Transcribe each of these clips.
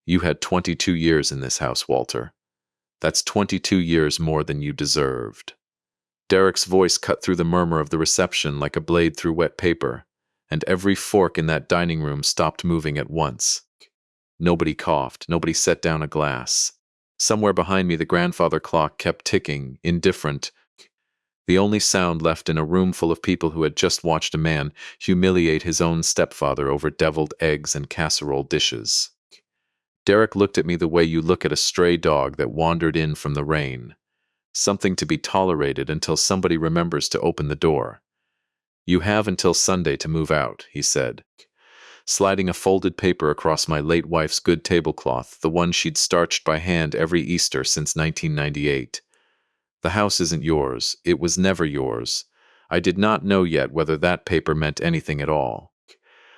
You had 22 years in this house, Walter. That's 22 years more than you deserved. Derek's voice cut through the murmur of the reception like a blade through wet paper, and every fork in that dining room stopped moving at once. Nobody coughed, nobody set down a glass. Somewhere behind me the grandfather clock kept ticking, indifferent, the only sound left in a room full of people who had just watched a man humiliate his own stepfather over deviled eggs and casserole dishes. Derek looked at me the way you look at a stray dog that wandered in from the rain. Something to be tolerated until somebody remembers to open the door. You have until Sunday to move out, he said, sliding a folded paper across my late wife's good tablecloth, the one she'd starched by hand every Easter since 1998. The house isn't yours. It was never yours. I did not know yet whether that paper meant anything at all.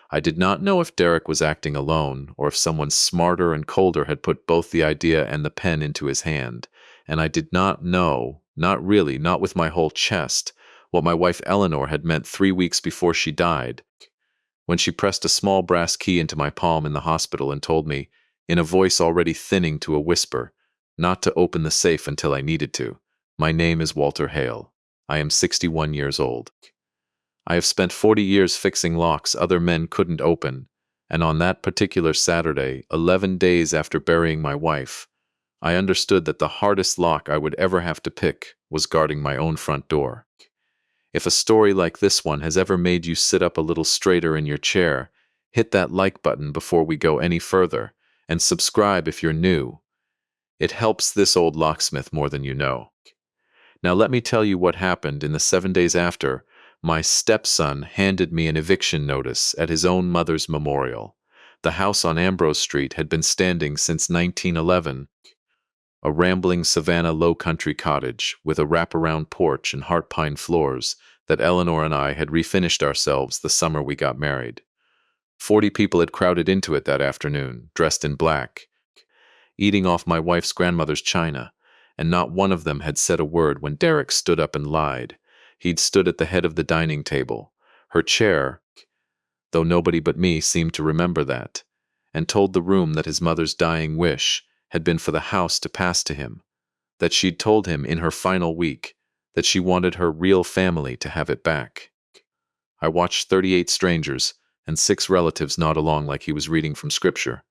I did not know if Derek was acting alone, or if someone smarter and colder had put both the idea and the pen into his hand. And I did not know, not really, not with my whole chest, what my wife Eleanor had meant 3 weeks before she died, when she pressed a small brass key into my palm in the hospital and told me, in a voice already thinning to a whisper, not to open the safe until I needed to. My name is Walter Hale. I am 61 years old. I have spent 40 years fixing locks other men couldn't open, and on that particular Saturday, 11 days after burying my wife, I understood that the hardest lock I would ever have to pick was guarding my own front door. If a story like this one has ever made you sit up a little straighter in your chair, hit that like button before we go any further, and subscribe if you're new. It helps this old locksmith more than you know. Now let me tell you what happened in the 7 days after. My stepson handed me an eviction notice at his own mother's memorial. The house on Ambrose Street had been standing since 1911, a rambling Savannah low-country cottage with a wraparound porch and heart pine floors that Eleanor and I had refinished ourselves the summer we got married. 40 people had crowded into it that afternoon, dressed in black, eating off my wife's grandmother's china, and not one of them had said a word when Derek stood up and lied. He'd stood at the head of the dining table, her chair, though nobody but me seemed to remember that, and told the room that his mother's dying wish had been for the house to pass to him, that she'd told him in her final week that she wanted her real family to have it back. I watched 38 strangers and 6 relatives nod along like he was reading from scripture.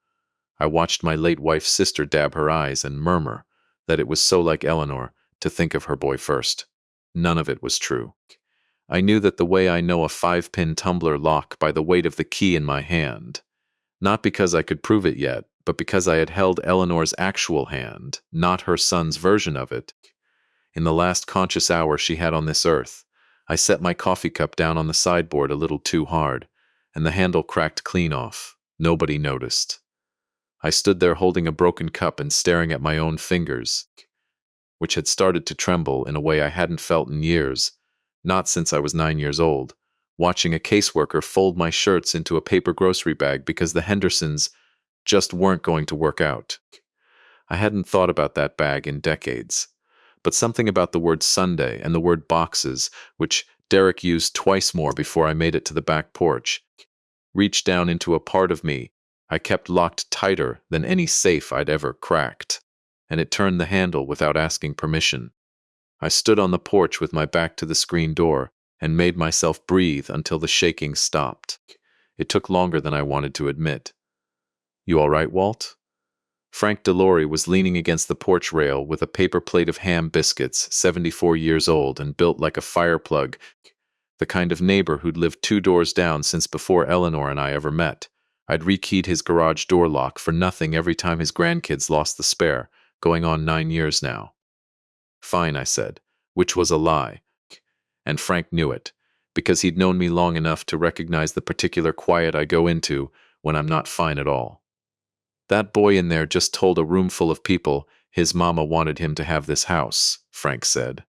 I watched my late wife's sister dab her eyes and murmur that it was so like Eleanor to think of her boy first. None of it was true. I knew that the way I know a 5-pin tumbler lock by the weight of the key in my hand, not because I could prove it yet, but because I had held Eleanor's actual hand, not her son's version of it. In the last conscious hour she had on this earth, I set my coffee cup down on the sideboard a little too hard, and the handle cracked clean off. Nobody noticed. I stood there holding a broken cup and staring at my own fingers, which had started to tremble in a way I hadn't felt in years, not since I was 9 years old, watching a caseworker fold my shirts into a paper grocery bag because the Hendersons just weren't going to work out. I hadn't thought about that bag in decades, but something about the word Sunday and the word boxes, which Derek used twice more before I made it to the back porch, reached down into a part of me I kept locked tighter than any safe I'd ever cracked, and it turned the handle without asking permission. I stood on the porch with my back to the screen door and made myself breathe until the shaking stopped. It took longer than I wanted to admit. "You all right, Walt?" Frank DeLaurie was leaning against the porch rail with a paper plate of ham biscuits, 74 years old and built like a fire plug, the kind of neighbor who'd lived 2 doors down since before Eleanor and I ever met. I'd rekeyed his garage door lock for nothing every time his grandkids lost the spare, going on 9 years now. "Fine," I said, which was a lie. And Frank knew it, because he'd known me long enough to recognize the particular quiet I go into when I'm not fine at all. "That boy in there just told a room full of people his mama wanted him to have this house," Frank said.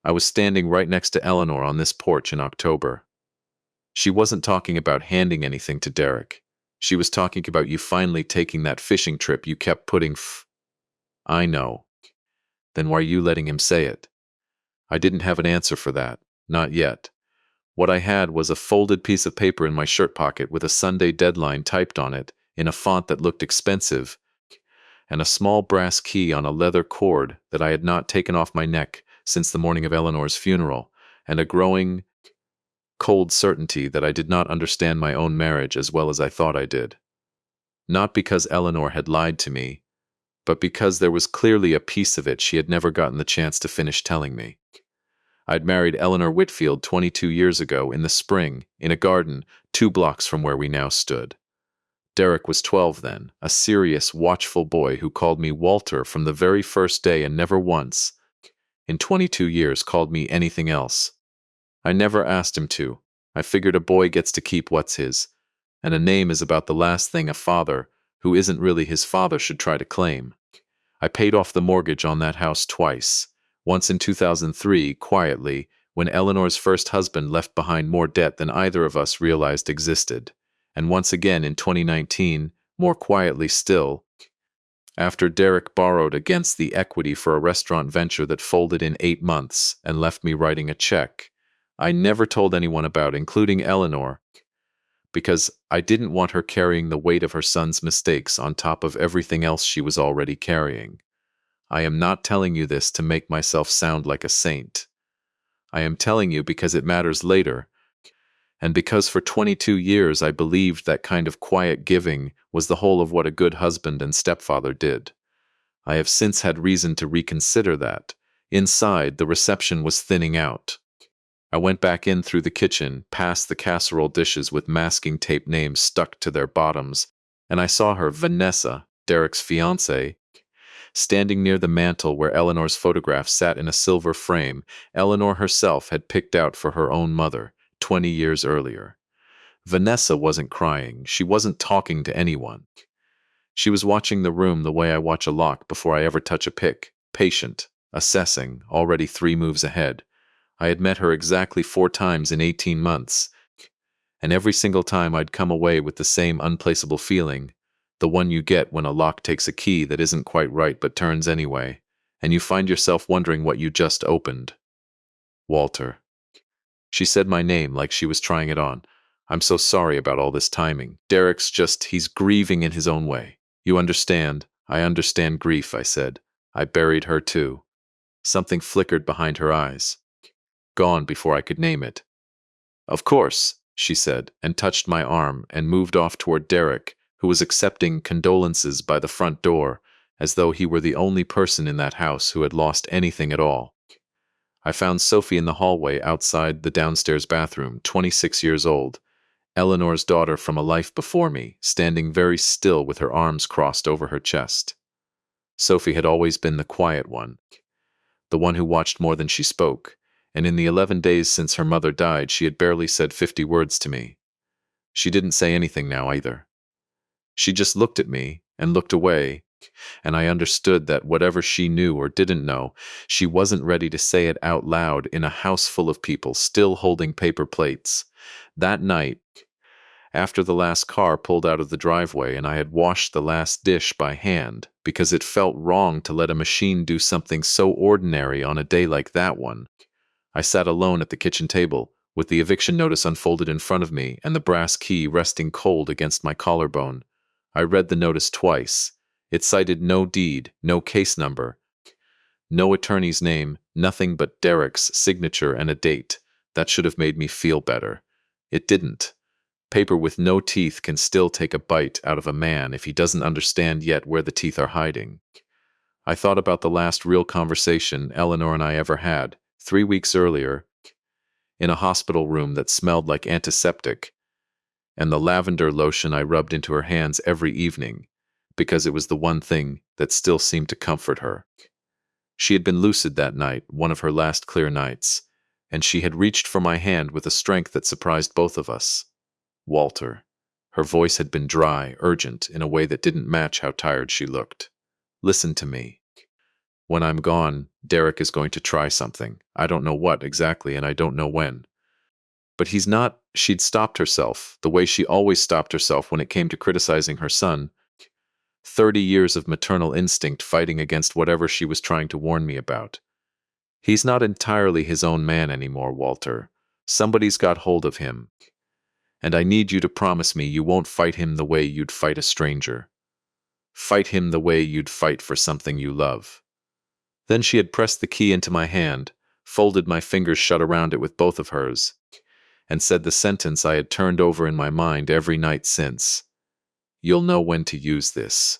I was standing right next to Eleanor on this porch in October. She wasn't talking about handing anything to Derek. She was talking about you finally taking that fishing trip you kept putting I know. Then why are you letting him say it? I didn't have an answer for that. Not yet. What I had was a folded piece of paper in my shirt pocket with a Sunday deadline typed on it in a font that looked expensive, and a small brass key on a leather cord that I had not taken off my neck since the morning of Eleanor's funeral, and a growing, cold certainty that I did not understand my own marriage as well as I thought I did. Not because Eleanor had lied to me, but because there was clearly a piece of it she had never gotten the chance to finish telling me. I'd married Eleanor Whitfield 22 years ago in the spring, in a garden 2 blocks from where we now stood. Derek was 12 then, a serious, watchful boy who called me Walter from the very first day and never once, in 22 years, called me anything else. I never asked him to. I figured a boy gets to keep what's his, and a name is about the last thing a father, who isn't really his father, should try to claim. I paid off the mortgage on that house twice. Once in 2003, quietly, when Eleanor's first husband left behind more debt than either of us realized existed. And once again in 2019, more quietly still, after Derek borrowed against the equity for a restaurant venture that folded in 8 months and left me writing a check I never told anyone about, including Eleanor, because I didn't want her carrying the weight of her son's mistakes on top of everything else she was already carrying. I am not telling you this to make myself sound like a saint. I am telling you because it matters later, and because for 22 years I believed that kind of quiet giving was the whole of what a good husband and stepfather did. I have since had reason to reconsider that. Inside, the reception was thinning out. I went back in through the kitchen, past the casserole dishes with masking tape names stuck to their bottoms, and I saw her, Vanessa, Derek's fiancée, standing near the mantel where Eleanor's photograph sat in a silver frame Eleanor herself had picked out for her own mother 20 years earlier. Vanessa wasn't crying. She wasn't talking to anyone. She was watching the room the way I watch a lock before I ever touch a pick, patient, assessing, already 3 moves ahead. I had met her exactly 4 times in 18 months, and every single time I'd come away with the same unplaceable feeling, the one you get when a lock takes a key that isn't quite right but turns anyway, and you find yourself wondering what you just opened. Walter. She said my name like she was trying it on. I'm so sorry about all this timing. He's grieving in his own way. You understand? I understand grief, I said. I buried her too. Something flickered behind her eyes. Gone before I could name it. Of course, she said, and touched my arm and moved off toward Derek, who was accepting condolences by the front door, as though he were the only person in that house who had lost anything at all. I found Sophie in the hallway outside the downstairs bathroom, 26 years old, Eleanor's daughter from a life before me, standing very still with her arms crossed over her chest. Sophie had always been the quiet one, the one who watched more than she spoke, and in the 11 days since her mother died, she had barely said 50 words to me. She didn't say anything now either. She just looked at me and looked away, and I understood that whatever she knew or didn't know, she wasn't ready to say it out loud in a house full of people still holding paper plates. That night, after the last car pulled out of the driveway and I had washed the last dish by hand, because it felt wrong to let a machine do something so ordinary on a day like that one, I sat alone at the kitchen table, with the eviction notice unfolded in front of me and the brass key resting cold against my collarbone. I read the notice twice. It cited no deed, no case number, no attorney's name, nothing but Derek's signature and a date. That should have made me feel better. It didn't. Paper with no teeth can still take a bite out of a man if he doesn't understand yet where the teeth are hiding. I thought about the last real conversation Eleanor and I ever had, 3 weeks earlier, in a hospital room that smelled like antiseptic, and the lavender lotion I rubbed into her hands every evening, because it was the one thing that still seemed to comfort her. She had been lucid that night, one of her last clear nights, and she had reached for my hand with a strength that surprised both of us. Walter. Her voice had been dry, urgent, in a way that didn't match how tired she looked. Listen to me. When I'm gone, Derek is going to try something. I don't know what exactly, and I don't know when. But he's not. She'd stopped herself, the way she always stopped herself when it came to criticizing her son. 30 years of maternal instinct fighting against whatever she was trying to warn me about. He's not entirely his own man anymore, Walter. Somebody's got hold of him. And I need you to promise me you won't fight him the way you'd fight a stranger. Fight him the way you'd fight for something you love." Then she had pressed the key into my hand, folded my fingers shut around it with both of hers, and said the sentence I had turned over in my mind every night since. "You'll know when to use this.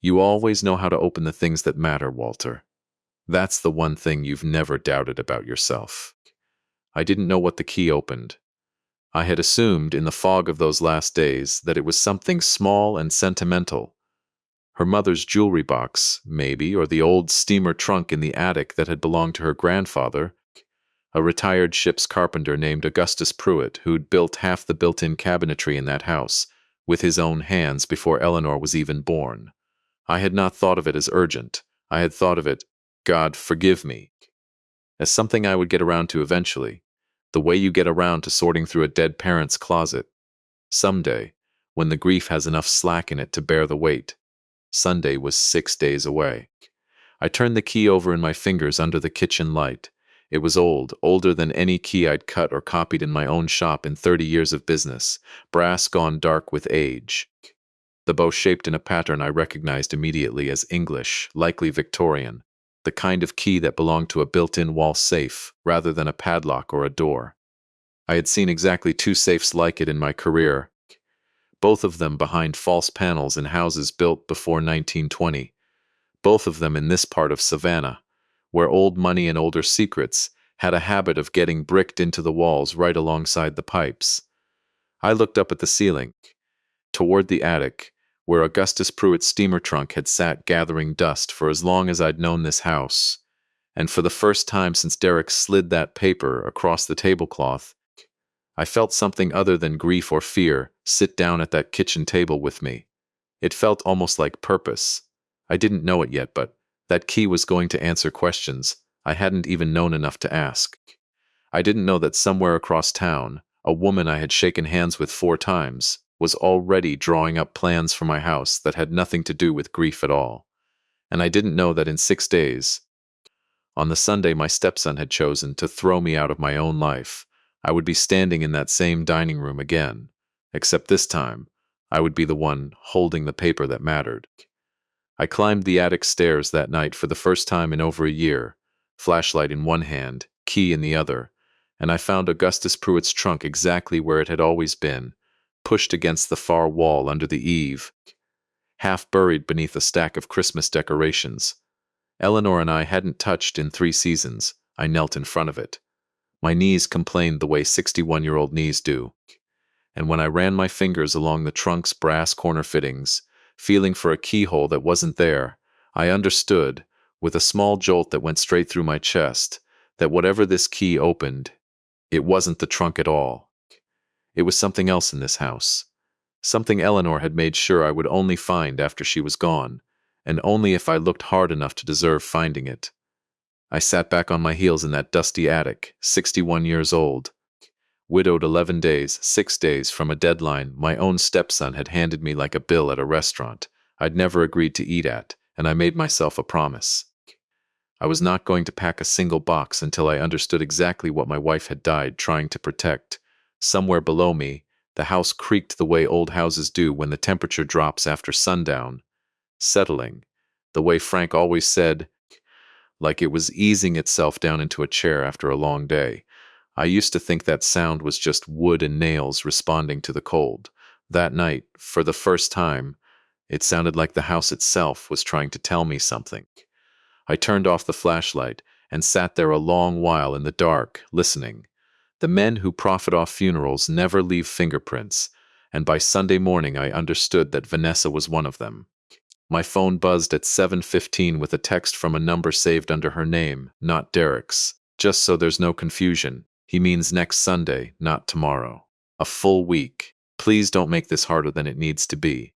You always know how to open the things that matter, Walter. That's the one thing you've never doubted about yourself." I didn't know what the key opened. I had assumed, in the fog of those last days, that it was something small and sentimental. Her mother's jewelry box, maybe, or the old steamer trunk in the attic that had belonged to her grandfather, a retired ship's carpenter named Augustus Pruitt, who'd built half the built-in cabinetry in that house, with his own hands before Eleanor was even born. I had not thought of it as urgent. I had thought of it, God forgive me, as something I would get around to eventually, the way you get around to sorting through a dead parent's closet. Someday, when the grief has enough slack in it to bear the weight. Sunday was 6 days away. I turned the key over in my fingers under the kitchen light. It was old, older than any key I'd cut or copied in my own shop in 30 years of business, brass gone dark with age. The bow shaped in a pattern I recognized immediately as English, likely Victorian, the kind of key that belonged to a built-in wall safe rather than a padlock or a door. I had seen exactly 2 safes like it in my career, both of them behind false panels in houses built before 1920, both of them in this part of Savannah, where old money and older secrets had a habit of getting bricked into the walls right alongside the pipes. I looked up at the ceiling, toward the attic, where Augustus Pruitt's steamer trunk had sat gathering dust for as long as I'd known this house, and for the first time since Derek slid that paper across the tablecloth, I felt something other than grief or fear sit down at that kitchen table with me. It felt almost like purpose. I didn't know it yet, but that key was going to answer questions I hadn't even known enough to ask. I didn't know that somewhere across town, a woman I had shaken hands with 4 times was already drawing up plans for my house that had nothing to do with grief at all. And I didn't know that in 6 days, on the Sunday my stepson had chosen to throw me out of my own life, I would be standing in that same dining room again, except this time, I would be the one holding the paper that mattered. I climbed the attic stairs that night for the first time in over a year, flashlight in one hand, key in the other, and I found Augustus Pruitt's trunk exactly where it had always been, pushed against the far wall under the eave, half buried beneath a stack of Christmas decorations. Eleanor and I hadn't touched in 3 seasons. I knelt in front of it. My knees complained the way 61-year-old knees do, and when I ran my fingers along the trunk's brass corner fittings, feeling for a keyhole that wasn't there, I understood, with a small jolt that went straight through my chest, that whatever this key opened, it wasn't the trunk at all. It was something else in this house. Something Eleanor had made sure I would only find after she was gone, and only if I looked hard enough to deserve finding it. I sat back on my heels in that dusty attic, 61 years old. Widowed 11 days, 6 days from a deadline my own stepson had handed me like a bill at a restaurant I'd never agreed to eat at, and I made myself a promise. I was not going to pack a single box until I understood exactly what my wife had died trying to protect. Somewhere below me, the house creaked the way old houses do when the temperature drops after sundown, settling, the way Frank always said, like it was easing itself down into a chair after a long day. I used to think that sound was just wood and nails responding to the cold. That night, for the first time, it sounded like the house itself was trying to tell me something. I turned off the flashlight and sat there a long while in the dark, listening. The men who profit off funerals never leave fingerprints, and by Sunday morning I understood that Vanessa was one of them. My phone buzzed at 7:15 with a text from a number saved under her name, not Derek's. Just so there's no confusion, he means next Sunday, not tomorrow. A full week. Please don't make this harder than it needs to be.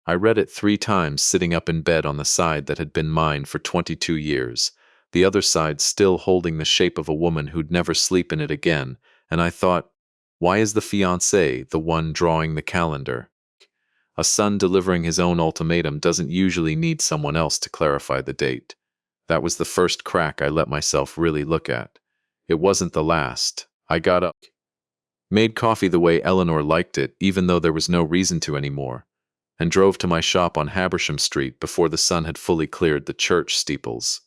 I read it 3 times sitting up in bed on the side that had been mine for 22 years, the other side still holding the shape of a woman who'd never sleep in it again, and I thought, why is the fiancé the one drawing the calendar? A son delivering his own ultimatum doesn't usually need someone else to clarify the date. That was the first crack I let myself really look at. It wasn't the last. I got up. made coffee the way Eleanor liked it, even though there was no reason to anymore, and drove to my shop on Habersham Street before the sun had fully cleared the church steeples.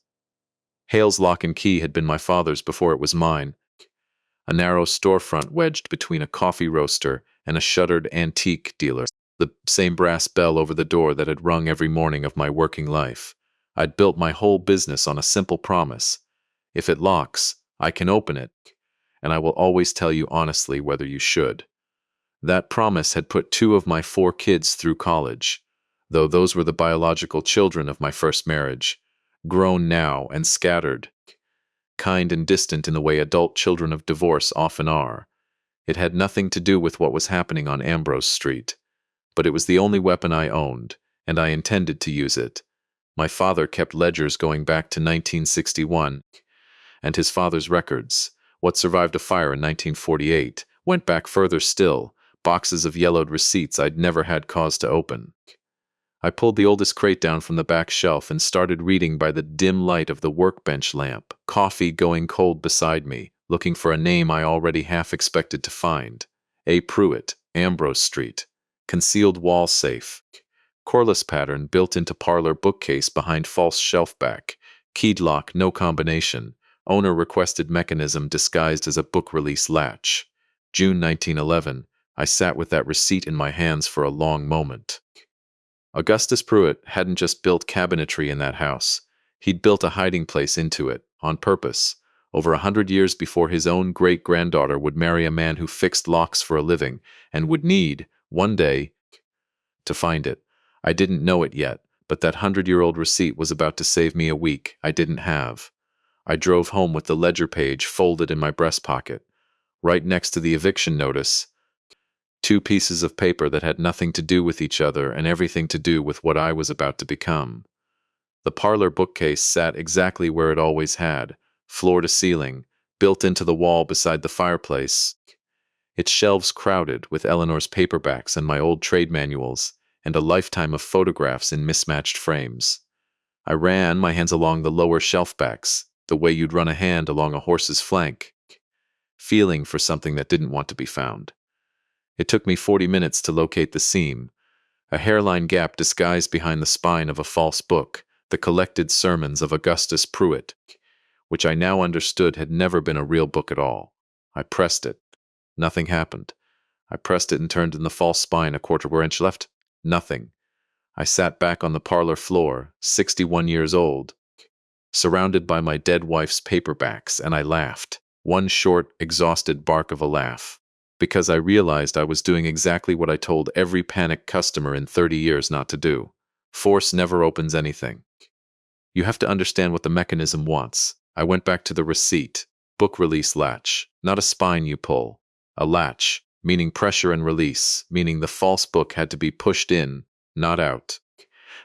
Hale's Lock and Key had been my father's before it was mine, a narrow storefront wedged between a coffee roaster and a shuttered antique dealer, the same brass bell over the door that had rung every morning of my working life. I'd built my whole business on a simple promise. If it locks, I can open it, and I will always tell you honestly whether you should. That promise had put 2 of my 4 kids through college, though those were the biological children of my first marriage, grown now and scattered, kind and distant in the way adult children of divorce often are. It had nothing to do with what was happening on Ambrose Street, but it was the only weapon I owned, and I intended to use it. My father kept ledgers going back to 1961, and his father's records, what survived a fire in 1948, went back further still, boxes of yellowed receipts I'd never had cause to open. I pulled the oldest crate down from the back shelf and started reading by the dim light of the workbench lamp, coffee going cold beside me, looking for a name I already half expected to find. A. Pruitt, Ambrose Street. Concealed wall safe. Corliss pattern built into parlor bookcase behind false shelf back. Keyed lock, no combination. Owner requested mechanism disguised as a book release latch. June 1911. I sat with that receipt in my hands for a long moment. Augustus Pruitt hadn't just built cabinetry in that house. He'd built a hiding place into it, on purpose, over 100 years before his own great-granddaughter would marry a man who fixed locks for a living and would need, one day, to find it. I didn't know it yet, but that 100-year-old receipt was about to save me a week I didn't have. I drove home with the ledger page folded in my breast pocket. Right next to the eviction notice, 2 pieces of paper that had nothing to do with each other and everything to do with what I was about to become. The parlor bookcase sat exactly where it always had, floor to ceiling, built into the wall beside the fireplace. Its shelves crowded with Eleanor's paperbacks and my old trade manuals, and a lifetime of photographs in mismatched frames. I ran my hands along the lower shelf backs, the way you'd run a hand along a horse's flank, feeling for something that didn't want to be found. It took me 40 minutes to locate the seam, a hairline gap disguised behind the spine of a false book, the collected sermons of Augustus Pruitt, which I now understood had never been a real book at all. I pressed it. Nothing happened. I pressed it and turned in the false spine a quarter inch left. Nothing. I sat back on the parlor floor, 61 years old, surrounded by my dead wife's paperbacks, and I laughed. One short, exhausted bark of a laugh. Because I realized I was doing exactly what I told every panicked customer in 30 years not to do. Force never opens anything. You have to understand what the mechanism wants. I went back to the receipt. Book release latch. Not a spine you pull. A latch, meaning pressure and release, meaning the false book had to be pushed in, not out.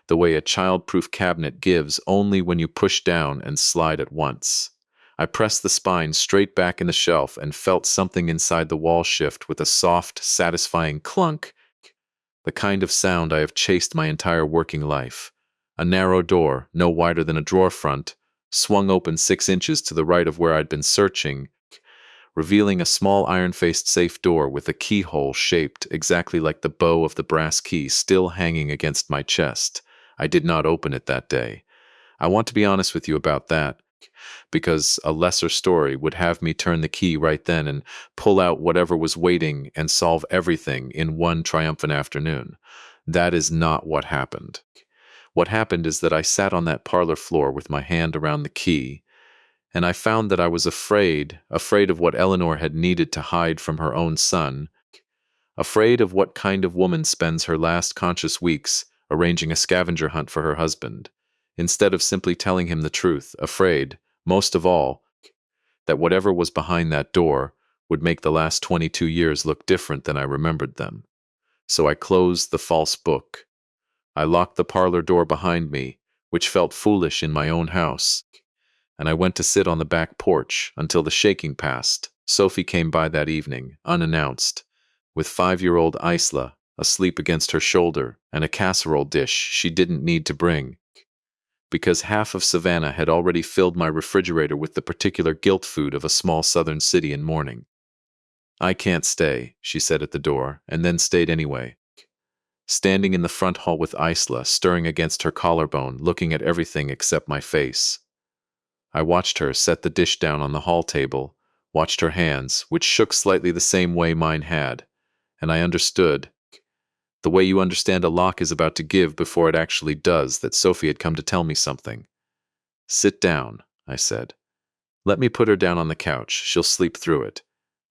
The way a child-proof cabinet gives only when you push down and slide at once. I pressed the spine straight back in the shelf and felt something inside the wall shift with a soft, satisfying clunk, the kind of sound I have chased my entire working life. A narrow door, no wider than a drawer front, swung open 6 inches to the right of where I'd been searching, revealing a small iron-faced safe door with a keyhole shaped exactly like the bow of the brass key still hanging against my chest. I did not open it that day. I want to be honest with you about that, because a lesser story would have me turn the key right then and pull out whatever was waiting and solve everything in one triumphant afternoon. That is not what happened. What happened is that I sat on that parlor floor with my hand around the key, and I found that I was afraid of what Eleanor had needed to hide from her own son, afraid of what kind of woman spends her last conscious weeks arranging a scavenger hunt for her husband, instead of simply telling him the truth, afraid, most of all, that whatever was behind that door would make the last 22 years look different than I remembered them. So I closed the false book. I locked the parlor door behind me, which felt foolish in my own house, and I went to sit on the back porch until the shaking passed. Sophie came by that evening, unannounced, with 5-year-old Isla asleep against her shoulder and a casserole dish she didn't need to bring, because half of Savannah had already filled my refrigerator with the particular guilt food of a small southern city in mourning. I can't stay, she said at the door, and then stayed anyway. Standing in the front hall with Isla, stirring against her collarbone, looking at everything except my face. I watched her set the dish down on the hall table, watched her hands, which shook slightly the same way mine had, and I understood, the way you understand a lock is about to give before it actually does, that Sophie had come to tell me something. Sit down, I said. Let me put her down on the couch. She'll sleep through it.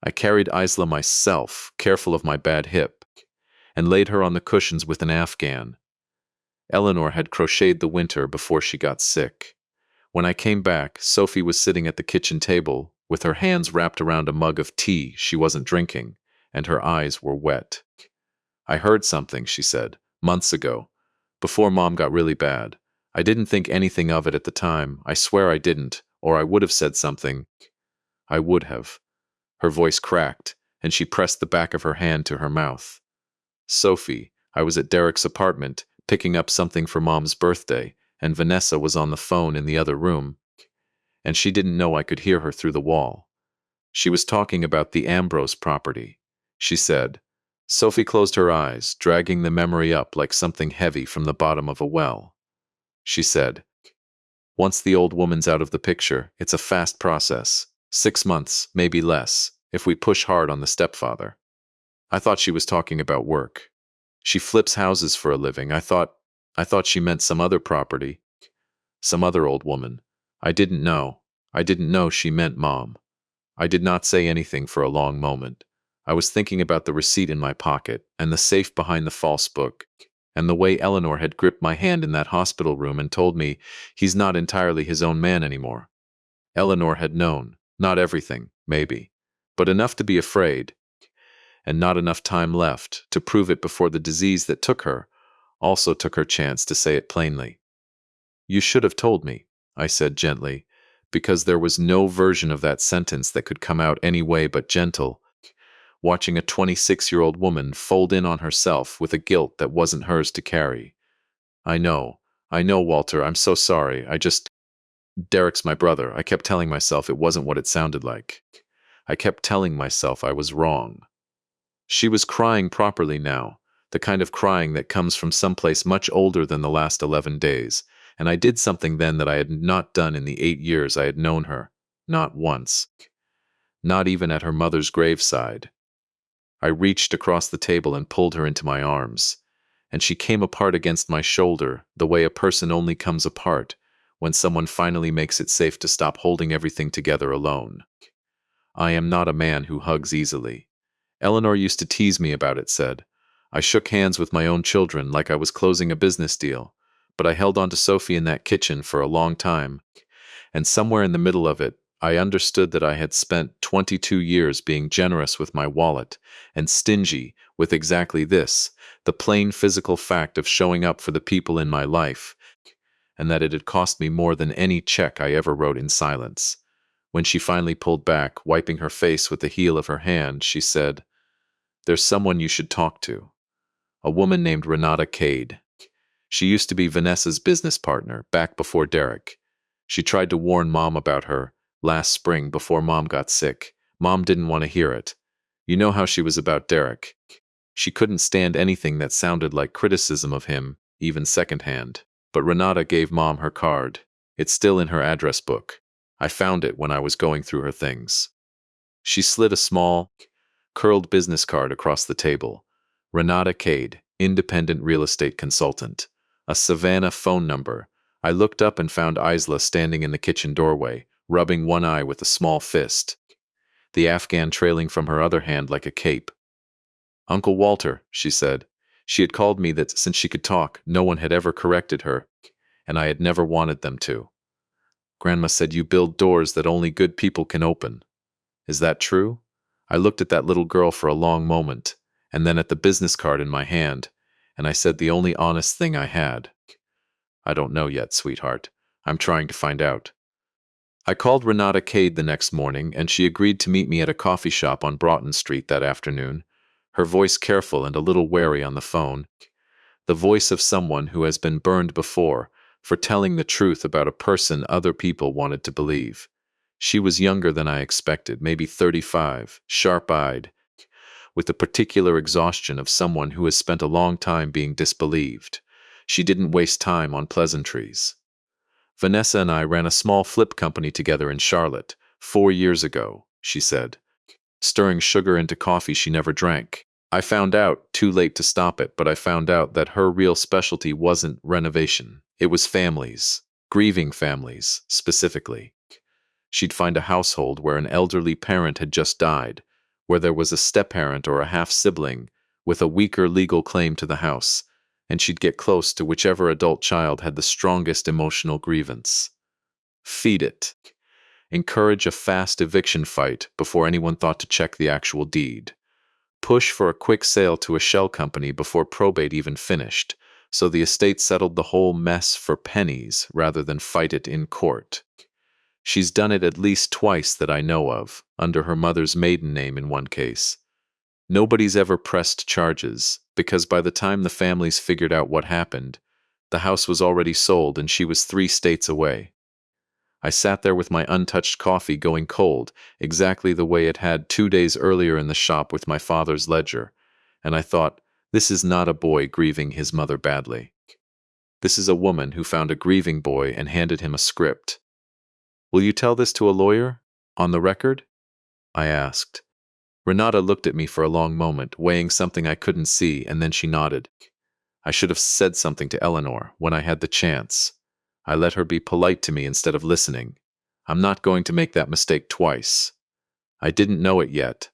I carried Isla myself, careful of my bad hip, and laid her on the cushions with an Afghan. Eleanor had crocheted the winter before she got sick. When I came back, Sophie was sitting at the kitchen table, with her hands wrapped around a mug of tea she wasn't drinking, and her eyes were wet. I heard something, she said, months ago, before Mom got really bad. I didn't think anything of it at the time. I swear I didn't, or I would have said something. I would have. Her voice cracked, and she pressed the back of her hand to her mouth. Sophie, I was at Derek's apartment, picking up something for Mom's birthday, and Vanessa was on the phone in the other room, and she didn't know I could hear her through the wall. She was talking about the Ambrose property. She said, Sophie closed her eyes, dragging the memory up like something heavy from the bottom of a well. She said, once the old woman's out of the picture, it's a fast process. 6 months, maybe less, if we push hard on the stepfather. I thought she was talking about work. She flips houses for a living. I thought she meant some other property. Some other old woman. I didn't know. I didn't know she meant Mom. I did not say anything for a long moment. I was thinking about the receipt in my pocket, and the safe behind the false book, and the way Eleanor had gripped my hand in that hospital room and told me he's not entirely his own man anymore. Eleanor had known, not everything, maybe, but enough to be afraid, and not enough time left to prove it before the disease that took her also took her chance to say it plainly. You should have told me, I said gently, because there was no version of that sentence that could come out any way but gentle, watching a 26-year-old woman fold in on herself with a guilt that wasn't hers to carry. I know, Walter, I'm so sorry, Derek's my brother. I kept telling myself it wasn't what it sounded like. I kept telling myself I was wrong. She was crying properly now, the kind of crying that comes from someplace much older than the last 11 days, and I did something then that I had not done in the 8 years I had known her. Not once. Not even at her mother's graveside. I reached across the table and pulled her into my arms, and she came apart against my shoulder the way a person only comes apart when someone finally makes it safe to stop holding everything together alone. I am not a man who hugs easily. Eleanor used to tease me about it, said. I shook hands with my own children like I was closing a business deal, but I held on to Sophie in that kitchen for a long time, and somewhere in the middle of it, I understood that I had spent 22 years being generous with my wallet and stingy with exactly this, the plain physical fact of showing up for the people in my life, and that it had cost me more than any check I ever wrote in silence. When she finally pulled back, wiping her face with the heel of her hand, she said, There's someone you should talk to. A woman named Renata Cade. She used to be Vanessa's business partner back before Derek. She tried to warn Mom about her last spring before Mom got sick. Mom didn't want to hear it. You know how she was about Derek. She couldn't stand anything that sounded like criticism of him, even secondhand. But Renata gave Mom her card. It's still in her address book. I found it when I was going through her things. She slid a small, curled business card across the table. Renata Cade, independent real estate consultant. A Savannah phone number. I looked up and found Isla standing in the kitchen doorway, rubbing one eye with a small fist, the Afghan trailing from her other hand like a cape. Uncle Walter, she said. She had called me that since she could talk, no one had ever corrected her, and I had never wanted them to. Grandma said you build doors that only good people can open. Is that true? I looked at that little girl for a long moment, and then at the business card in my hand, and I said the only honest thing I had. I don't know yet, sweetheart. I'm trying to find out. I called Renata Cade the next morning, and she agreed to meet me at a coffee shop on Broughton Street that afternoon, her voice careful and a little wary on the phone, the voice of someone who has been burned before for telling the truth about a person other people wanted to believe. She was younger than I expected, maybe 35, sharp-eyed, with the particular exhaustion of someone who has spent a long time being disbelieved. She didn't waste time on pleasantries. Vanessa and I ran a small flip company together in Charlotte 4 years ago, she said, stirring sugar into coffee she never drank. I found out, too late to stop it, but I found out that her real specialty wasn't renovation. It was families, grieving families, specifically. She'd find a household where an elderly parent had just died, where there was a step-parent or a half-sibling with a weaker legal claim to the house, and she'd get close to whichever adult child had the strongest emotional grievance. Feed it. Encourage a fast eviction fight before anyone thought to check the actual deed. Push for a quick sale to a shell company before probate even finished, so the estate settled the whole mess for pennies rather than fight it in court. She's done it at least twice that I know of, under her mother's maiden name in one case. Nobody's ever pressed charges, because by the time the families figured out what happened, the house was already sold and she was 3 states away. I sat there with my untouched coffee going cold, exactly the way it had 2 days earlier in the shop with my father's ledger, and I thought, this is not a boy grieving his mother badly. This is a woman who found a grieving boy and handed him a script. Will you tell this to a lawyer? On the record? I asked. Renata looked at me for a long moment, weighing something I couldn't see, and then she nodded. I should have said something to Eleanor when I had the chance. I let her be polite to me instead of listening. I'm not going to make that mistake twice. I didn't know it yet.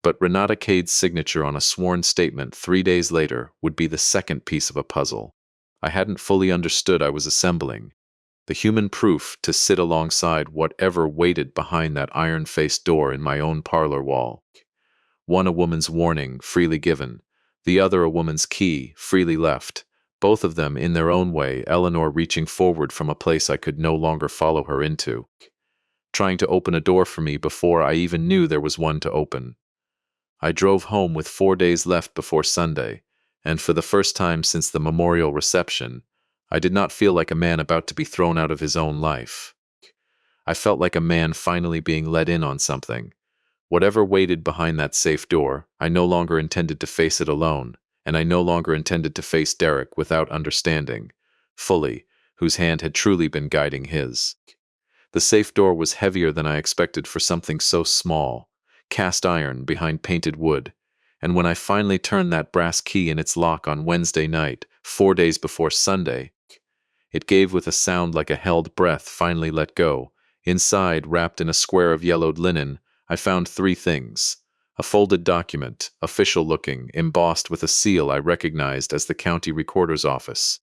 But Renata Cade's signature on a sworn statement 3 days later would be the second piece of a puzzle I hadn't fully understood I was assembling. The human proof to sit alongside whatever waited behind that iron-faced door in my own parlor wall. One a woman's warning, freely given. The other a woman's key, freely left. Both of them, in their own way, Eleanor reaching forward from a place I could no longer follow her into. Trying to open a door for me before I even knew there was one to open. I drove home with 4 days left before Sunday, and for the first time since the memorial reception, I did not feel like a man about to be thrown out of his own life. I felt like a man finally being let in on something. Whatever waited behind that safe door, I no longer intended to face it alone, and I no longer intended to face Derek without understanding, fully, whose hand had truly been guiding his. The safe door was heavier than I expected for something so small, cast iron behind painted wood, and when I finally turned that brass key in its lock on Wednesday night, 4 days before Sunday, it gave with a sound like a held breath finally let go. Inside, wrapped in a square of yellowed linen, I found 3 things. A folded document, official-looking, embossed with a seal I recognized as the county recorder's office.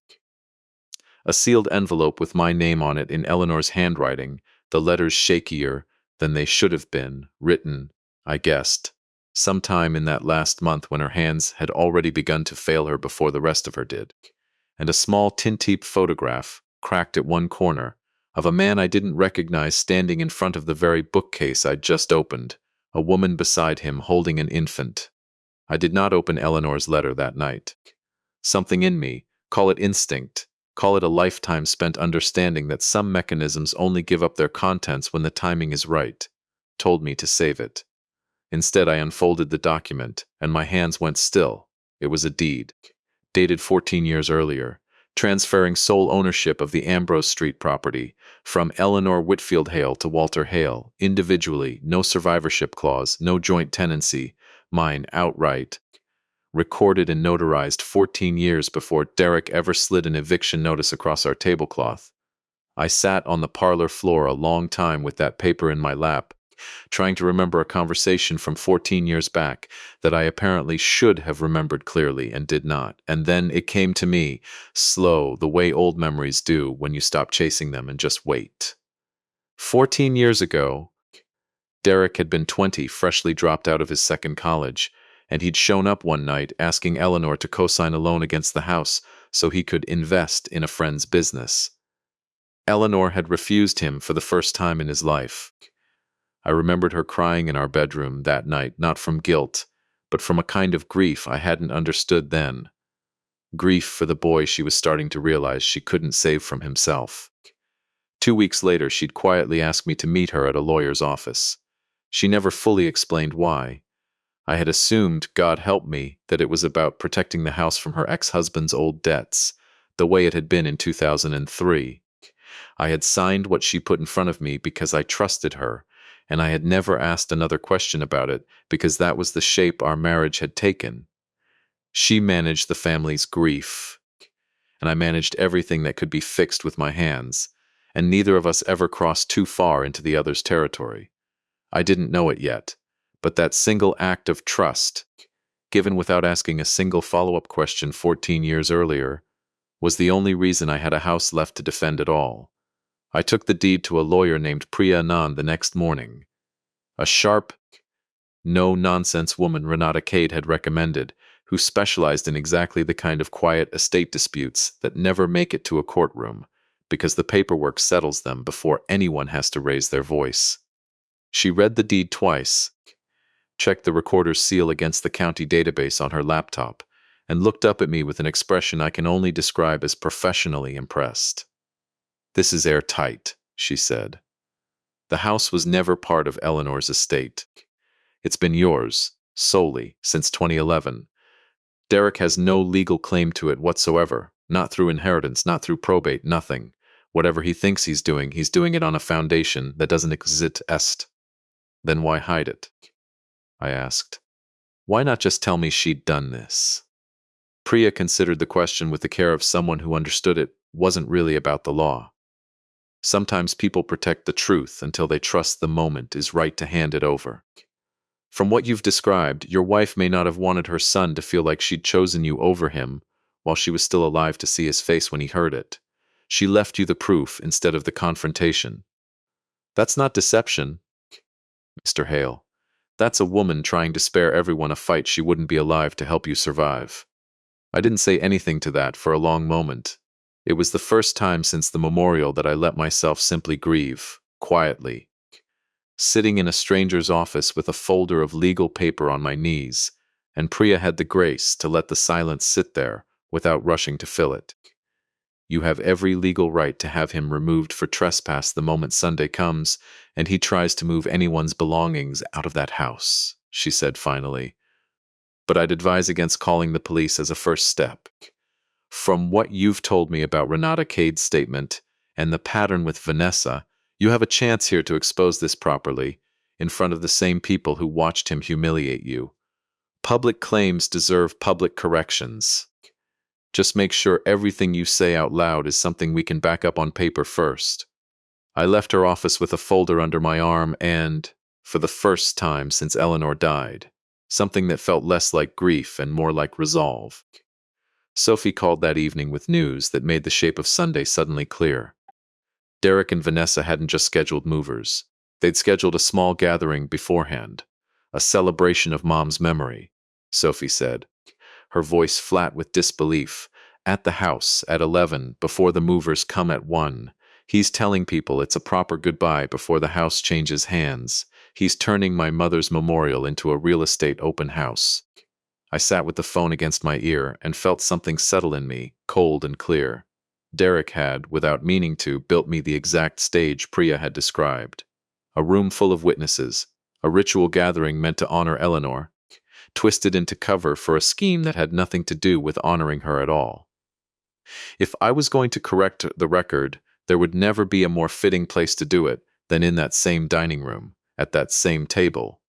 A sealed envelope with my name on it in Eleanor's handwriting, the letters shakier than they should have been, written, I guessed, sometime in that last month when her hands had already begun to fail her before the rest of her did. And a small tintype photograph, cracked at one corner, of a man I didn't recognize standing in front of the very bookcase I'd just opened, a woman beside him holding an infant. I did not open Eleanor's letter that night. Something in me, call it instinct, call it a lifetime spent understanding that some mechanisms only give up their contents when the timing is right, told me to save it. Instead, I unfolded the document, and my hands went still. It was a deed, dated 14 years earlier, transferring sole ownership of the Ambrose Street property from Eleanor Whitfield Hale to Walter Hale, individually, no survivorship clause, no joint tenancy, mine outright, recorded and notarized 14 years before Derek ever slid an eviction notice across our tablecloth. I sat on the parlor floor a long time with that paper in my lap, trying to remember a conversation from 14 years back that I apparently should have remembered clearly and did not. And then it came to me, slow, the way old memories do when you stop chasing them and just wait. 14 years ago, Derek had been 20, freshly dropped out of his second college, and he'd shown up one night asking Eleanor to co-sign a loan against the house so he could invest in a friend's business. Eleanor had refused him for the first time in his life. I remembered her crying in our bedroom that night, not from guilt, but from a kind of grief I hadn't understood then. Grief for the boy she was starting to realize she couldn't save from himself. 2 weeks later, she'd quietly asked me to meet her at a lawyer's office. She never fully explained why. I had assumed, God help me, that it was about protecting the house from her ex-husband's old debts, the way it had been in 2003. I had signed what she put in front of me because I trusted her, and I had never asked another question about it because that was the shape our marriage had taken. She managed the family's grief, and I managed everything that could be fixed with my hands, and neither of us ever crossed too far into the other's territory. I didn't know it yet, but that single act of trust, given without asking a single follow-up question 14 years earlier, was the only reason I had a house left to defend at all. I took the deed to a lawyer named Priya Anand the next morning. A sharp, no-nonsense woman Renata Cade had recommended, who specialized in exactly the kind of quiet estate disputes that never make it to a courtroom, because the paperwork settles them before anyone has to raise their voice. She read the deed twice, checked the recorder's seal against the county database on her laptop, and looked up at me with an expression I can only describe as professionally impressed. "This is airtight," she said. "The house was never part of Eleanor's estate. It's been yours, solely, since 2011. Derek has no legal claim to it whatsoever, not through inheritance, not through probate, nothing. Whatever he thinks he's doing it on a foundation that doesn't exist. Then why hide it?" I asked. "Why not just tell me she'd done this?" Priya considered the question with the care of someone who understood it wasn't really about the law. Sometimes people protect the truth until they trust the moment is right to hand it over. From what you've described, your wife may not have wanted her son to feel like she'd chosen you over him while she was still alive to see his face when he heard it. She left you the proof instead of the confrontation. That's not deception, Mr. Hale. That's a woman trying to spare everyone a fight she wouldn't be alive to help you survive. I didn't say anything to that for a long moment. It was the first time since the memorial that I let myself simply grieve, quietly. Sitting in a stranger's office with a folder of legal paper on my knees, and Priya had the grace to let the silence sit there without rushing to fill it. "You have every legal right to have him removed for trespass the moment Sunday comes, and he tries to move anyone's belongings out of that house," she said finally. "But I'd advise against calling the police as a first step. From what you've told me about Renata Cade's statement and the pattern with Vanessa, you have a chance here to expose this properly, in front of the same people who watched him humiliate you. Public claims deserve public corrections. Just make sure everything you say out loud is something we can back up on paper first." I left her office with a folder under my arm and, for the first time since Eleanor died, something that felt less like grief and more like resolve. Sophie called that evening with news that made the shape of Sunday suddenly clear. Derek and Vanessa hadn't just scheduled movers. They'd scheduled a small gathering beforehand, a celebration of Mom's memory, Sophie said, her voice flat with disbelief. "At the house at 11, before the movers come at 1. He's telling people it's a proper goodbye before the house changes hands. He's turning my mother's memorial into a real estate open house." I sat with the phone against my ear and felt something settle in me, cold and clear. Derek had, without meaning to, built me the exact stage Priya had described. A room full of witnesses, a ritual gathering meant to honor Eleanor, twisted into cover for a scheme that had nothing to do with honoring her at all. If I was going to correct the record, there would never be a more fitting place to do it than in that same dining room, at that same table,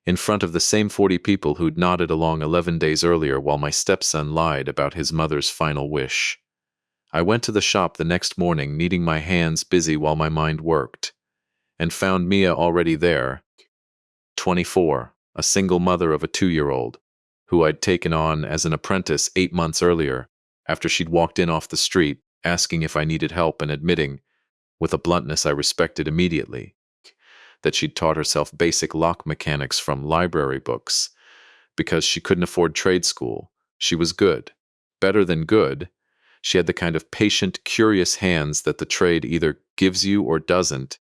in front of the same 40 people who'd nodded along 11 days earlier while my stepson lied about his mother's final wish. I went to the shop the next morning, needing my hands busy while my mind worked, and found Mia already there, 24, a single mother of a 2-year-old, who I'd taken on as an apprentice 8 months earlier, after she'd walked in off the street, asking if I needed help and admitting, with a bluntness I respected immediately, that she'd taught herself basic lock mechanics from library books. Because she couldn't afford trade school, she was good. Better than good. She had the kind of patient, curious hands that the trade either gives you or doesn't.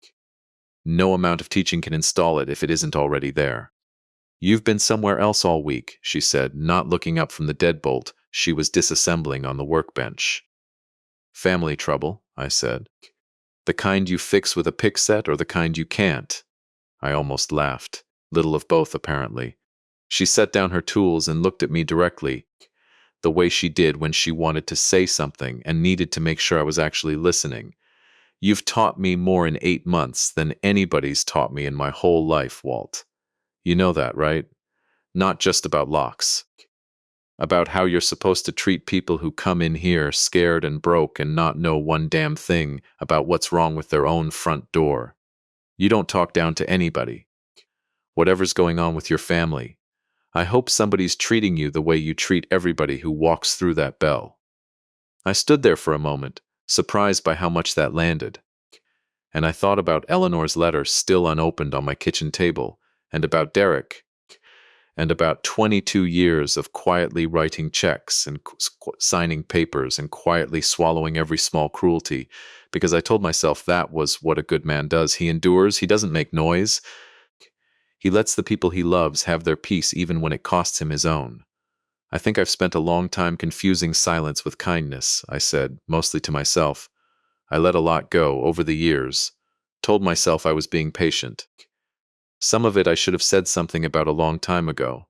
No amount of teaching can install it if it isn't already there. "You've been somewhere else all week," she said, not looking up from the deadbolt she was disassembling on the workbench. "Family trouble," I said. "The kind you fix with a pick set or the kind you can't?" I almost laughed. Little of both, apparently. She set down her tools and looked at me directly, the way she did when she wanted to say something and needed to make sure I was actually listening. You've taught me more in 8 months than anybody's taught me in my whole life, Walt. You know that, right? Not just about locks. About how you're supposed to treat people who come in here scared and broke and not know one damn thing about what's wrong with their own front door. You don't talk down to anybody. Whatever's going on with your family, I hope somebody's treating you the way you treat everybody who walks through that bell. I stood there for a moment, surprised by how much that landed. And I thought about Eleanor's letter still unopened on my kitchen table, and about Derek, and about 22 years of quietly writing checks and signing papers and quietly swallowing every small cruelty, because I told myself that was what a good man does. He endures, he doesn't make noise. He lets the people he loves have their peace even when it costs him his own. I think I've spent a long time confusing silence with kindness, I said, mostly to myself. I let a lot go over the years, told myself I was being patient. Some of it I should have said something about a long time ago.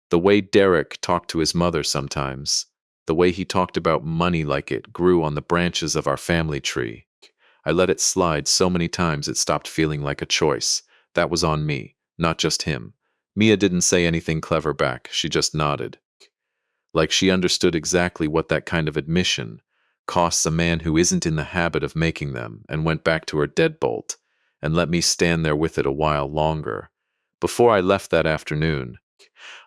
The way Derek talked to his mother sometimes, the way he talked about money like it grew on the branches of our family tree. I let it slide so many times it stopped feeling like a choice. That was on me, not just him. Mia didn't say anything clever back, she just nodded. Like she understood exactly what that kind of admission costs a man who isn't in the habit of making them, and went back to her deadbolt and let me stand there with it a while longer. Before I left that afternoon,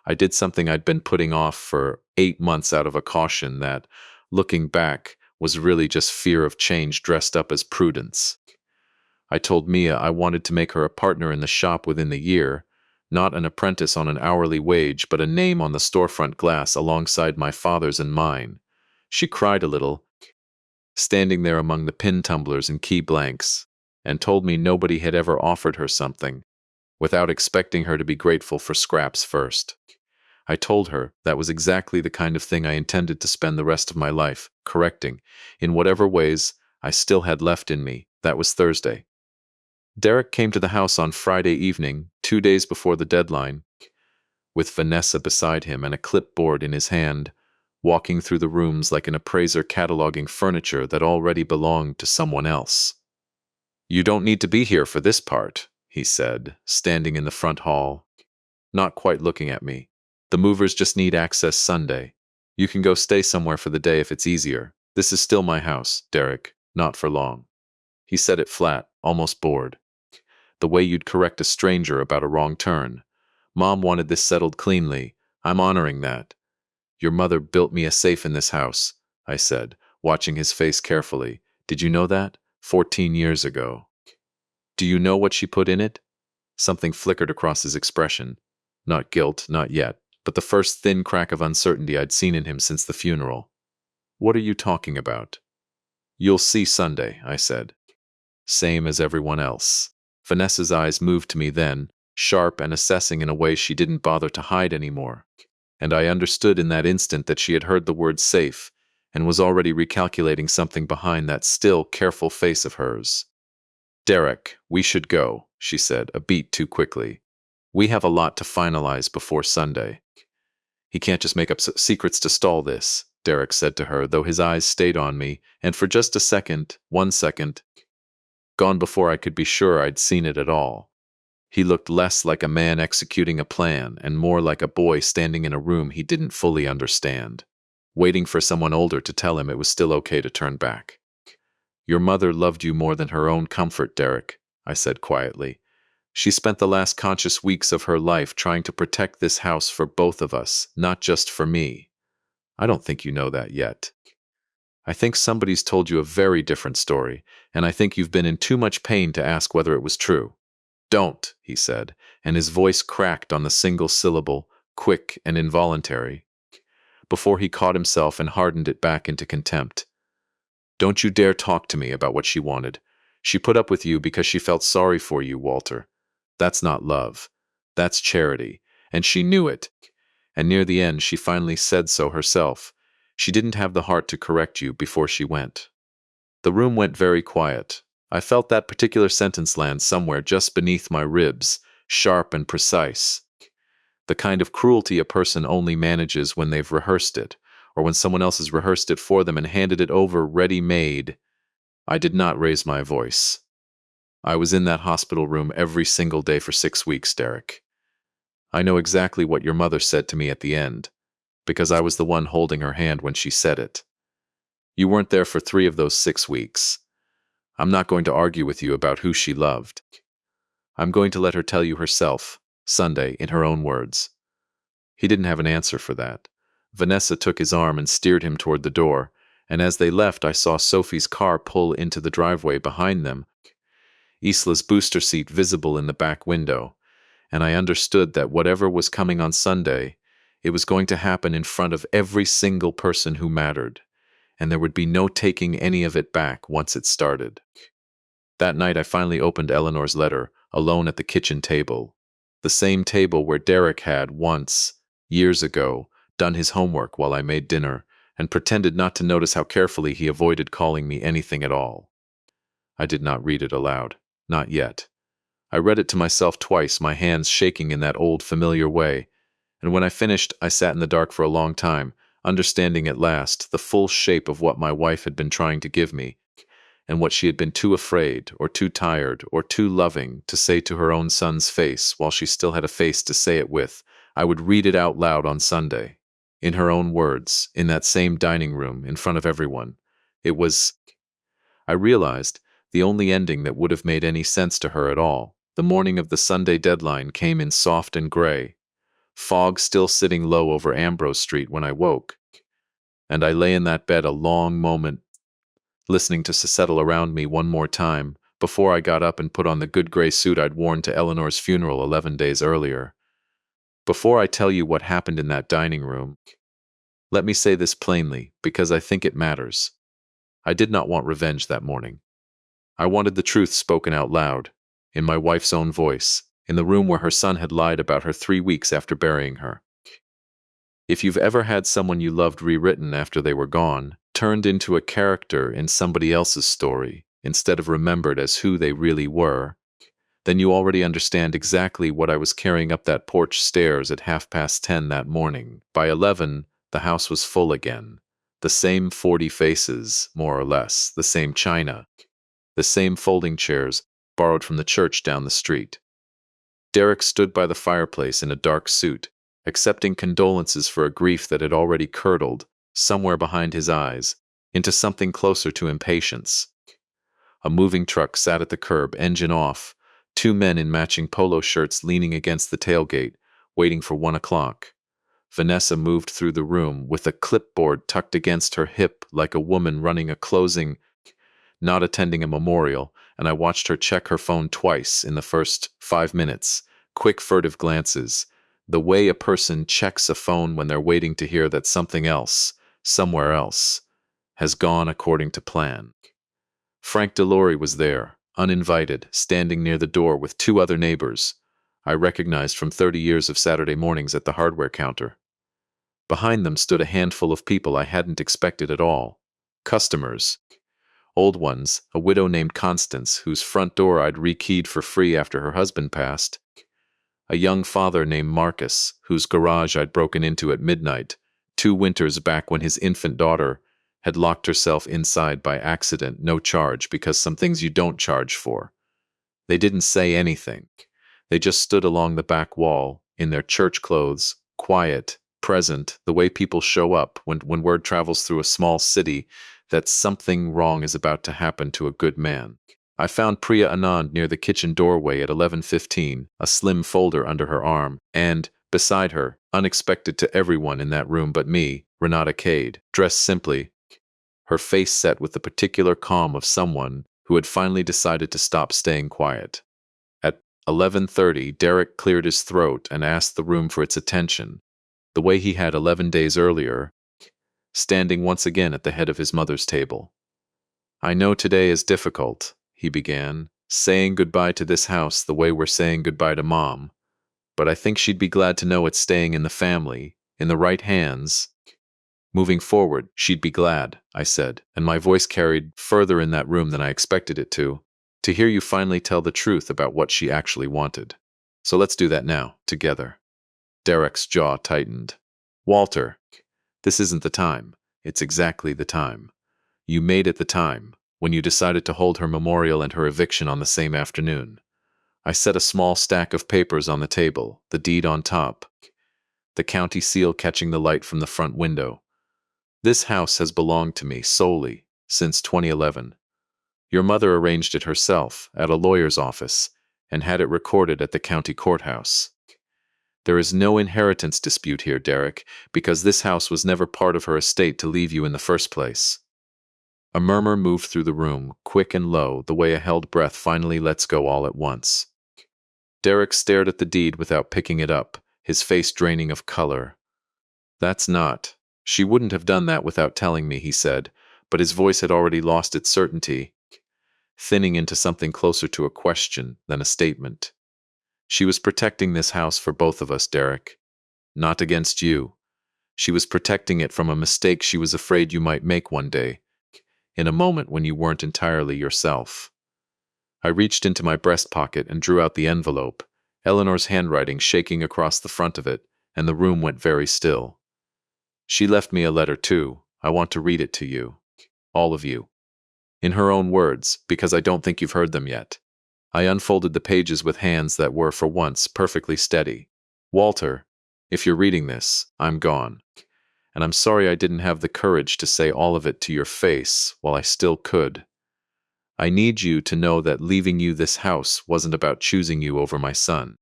I did something I'd been putting off for 8 months out of a caution that, looking back, was really just fear of change dressed up as prudence. I told Mia I wanted to make her a partner in the shop within the year, not an apprentice on an hourly wage, but a name on the storefront glass alongside my father's and mine. She cried a little, standing there among the pin tumblers and key blanks, and told me nobody had ever offered her something, without expecting her to be grateful for scraps first. I told her that was exactly the kind of thing I intended to spend the rest of my life, correcting, in whatever ways I still had left in me. That was Thursday. Derek came to the house on Friday evening, 2 days before the deadline, with Vanessa beside him and a clipboard in his hand, walking through the rooms like an appraiser cataloging furniture that already belonged to someone else. "You don't need to be here for this part," he said, standing in the front hall, not quite looking at me. "The movers just need access Sunday. You can go stay somewhere for the day if it's easier. This is still my house, Derek, not for long." He said it flat, almost bored. The way you'd correct a stranger about a wrong turn. Mom wanted this settled cleanly. I'm honoring that. "Your mother built me a safe in this house," I said, watching his face carefully. "Did you know that? 14 years ago." "Do you know what she put in it?" Something flickered across his expression. Not guilt, not yet, but the first thin crack of uncertainty I'd seen in him since the funeral. "What are you talking about?" "You'll see Sunday," I said. Same as everyone else. Vanessa's eyes moved to me then, sharp and assessing in a way she didn't bother to hide anymore. And I understood in that instant that she had heard the word safe and was already recalculating something behind that still, careful face of hers. "Derek, we should go," she said, a beat too quickly. "We have a lot to finalize before Sunday." "He can't just make up secrets to stall this," Derek said to her, though his eyes stayed on me, and for just a second, 1 second, gone before I could be sure I'd seen it at all. He looked less like a man executing a plan and more like a boy standing in a room he didn't fully understand, waiting for someone older to tell him it was still okay to turn back. "Your mother loved you more than her own comfort, Derek," I said quietly. "She spent the last conscious weeks of her life trying to protect this house for both of us, not just for me. I don't think you know that yet. I think somebody's told you a very different story, and I think you've been in too much pain to ask whether it was true." "Don't," he said, and his voice cracked on the single syllable, quick and involuntary, before he caught himself and hardened it back into contempt. "Don't you dare talk to me about what she wanted. She put up with you because she felt sorry for you, Walter. That's not love. That's charity. And she knew it. And near the end, she finally said so herself. She didn't have the heart to correct you before she went." The room went very quiet. I felt that particular sentence land somewhere just beneath my ribs, sharp and precise. The kind of cruelty a person only manages when they've rehearsed it, or when someone else has rehearsed it for them and handed it over ready-made. I did not raise my voice. I was in that hospital room every single day for 6 weeks, Derek. I know exactly what your mother said to me at the end, because I was the one holding her hand when she said it. You weren't there for 3 of those 6 weeks. I'm not going to argue with you about who she loved. I'm going to let her tell you herself, Sunday, in her own words. He didn't have an answer for that. Vanessa took his arm and steered him toward the door, and as they left I saw Sophie's car pull into the driveway behind them, Isla's booster seat visible in the back window, and I understood that whatever was coming on Sunday, it was going to happen in front of every single person who mattered, and there would be no taking any of it back once it started. That night I finally opened Eleanor's letter, alone at the kitchen table. The same table where Derek had once, years ago, done his homework while I made dinner, and pretended not to notice how carefully he avoided calling me anything at all. I did not read it aloud. Not yet. I read it to myself twice, my hands shaking in that old familiar way, and when I finished, I sat in the dark for a long time, understanding at last the full shape of what my wife had been trying to give me, and what she had been too afraid, or too tired, or too loving to say to her own son's face while she still had a face to say it with. I would read it out loud on Sunday, in her own words, in that same dining room, in front of everyone. It was, I realized, the only ending that would have made any sense to her at all. The morning of the Sunday deadline came in soft and gray, fog still sitting low over Ambrose Street when I woke, and I lay in that bed a long moment, listening to settle around me one more time, before I got up and put on the good gray suit I'd worn to Eleanor's funeral 11 days earlier. Before I tell you what happened in that dining room, let me say this plainly, because I think it matters. I did not want revenge that morning. I wanted the truth spoken out loud, in my wife's own voice, in the room where her son had lied about her 3 weeks after burying her. If you've ever had someone you loved rewritten after they were gone, turned into a character in somebody else's story, instead of remembered as who they really were, then you already understand exactly what I was carrying up that porch stairs at 10:30 that morning. By 11, the house was full again. The same 40 faces, more or less, the same china, the same folding chairs, borrowed from the church down the street. Derek stood by the fireplace in a dark suit, accepting condolences for a grief that had already curdled, somewhere behind his eyes, into something closer to impatience. A moving truck sat at the curb, engine off, 2 men in matching polo shirts leaning against the tailgate, waiting for 1 o'clock. Vanessa moved through the room with a clipboard tucked against her hip like a woman running a closing, not attending a memorial, and I watched her check her phone twice in the first 5 minutes, quick furtive glances, the way a person checks a phone when they're waiting to hear that something else, somewhere else, has gone according to plan. Frank DeLaurie was there, uninvited, standing near the door with 2 other neighbors I recognized from 30 years of Saturday mornings at the hardware counter. Behind them stood a handful of people I hadn't expected at all. Customers. Old ones, a widow named Constance, whose front door I'd rekeyed for free after her husband passed. A young father named Marcus, whose garage I'd broken into at midnight, 2 winters back when his infant daughter had locked herself inside by accident, no charge, because some things you don't charge for. They didn't say anything. They just stood along the back wall, in their church clothes, quiet, present, the way people show up when word travels through a small city that something wrong is about to happen to a good man. I found Priya Anand near the kitchen doorway at 11:15, a slim folder under her arm, and, beside her, unexpected to everyone in that room but me, Renata Cade, dressed simply, her face set with the particular calm of someone who had finally decided to stop staying quiet. At 11:30, Derek cleared his throat and asked the room for its attention, the way he had 11 days earlier, standing once again at the head of his mother's table. "I know today is difficult," he began, "saying goodbye to this house the way we're saying goodbye to Mom, but I think she'd be glad to know it's staying in the family, in the right hands. Moving forward, she'd be glad," I said, and my voice carried further in that room than I expected it to hear you finally tell the truth about what she actually wanted. So let's do that now, together. Derek's jaw tightened. Walter, this isn't the time. It's exactly the time. You made it the time, when you decided to hold her memorial and her eviction on the same afternoon. I set a small stack of papers on the table, the deed on top, the county seal catching the light from the front window. This house has belonged to me solely since 2011. Your mother arranged it herself at a lawyer's office and had it recorded at the county courthouse. There is no inheritance dispute here, Derek, because this house was never part of her estate to leave you in the first place. A murmur moved through the room, quick and low, the way a held breath finally lets go all at once. Derek stared at the deed without picking it up, his face draining of color. That's not. She wouldn't have done that without telling me, he said, but his voice had already lost its certainty, thinning into something closer to a question than a statement. She was protecting this house for both of us, Derek. Not against you. She was protecting it from a mistake she was afraid you might make one day, in a moment when you weren't entirely yourself. I reached into my breast pocket and drew out the envelope, Eleanor's handwriting shaking across the front of it, and the room went very still. She left me a letter too. I want to read it to you. All of you. In her own words, because I don't think you've heard them yet. I unfolded the pages with hands that were, for once, perfectly steady. Walter, if you're reading this, I'm gone. And I'm sorry I didn't have the courage to say all of it to your face while I still could. I need you to know that leaving you this house wasn't about choosing you over my son.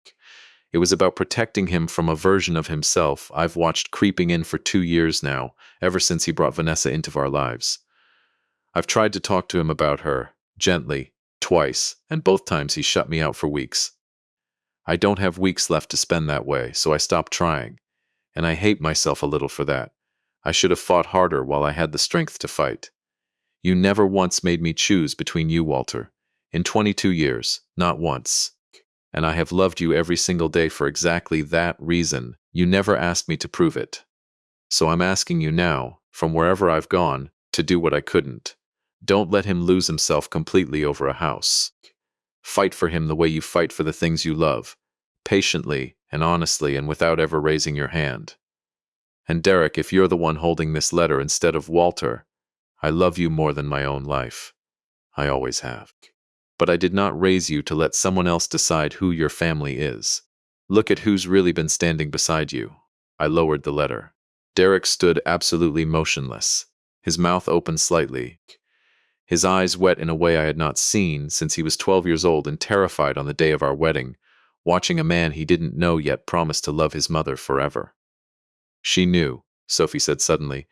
It was about protecting him from a version of himself I've watched creeping in for 2 years now, ever since he brought Vanessa into our lives. I've tried to talk to him about her, gently, twice, and both times he shut me out for weeks. I don't have weeks left to spend that way, so I stopped trying, and I hate myself a little for that. I should have fought harder while I had the strength to fight. You never once made me choose between you, Walter. In 22 years, not once. And I have loved you every single day for exactly that reason. You never asked me to prove it. So I'm asking you now, from wherever I've gone, to do what I couldn't. Don't let him lose himself completely over a house. Fight for him the way you fight for the things you love, patiently and honestly and without ever raising your hand. And Derek, if you're the one holding this letter instead of Walter, I love you more than my own life. I always have. But I did not raise you to let someone else decide who your family is. Look at who's really been standing beside you. I lowered the letter. Derek stood absolutely motionless, his mouth open slightly, his eyes wet in a way I had not seen since he was 12 years old and terrified on the day of our wedding, watching a man he didn't know yet promise to love his mother forever. She knew, Sophie said suddenly,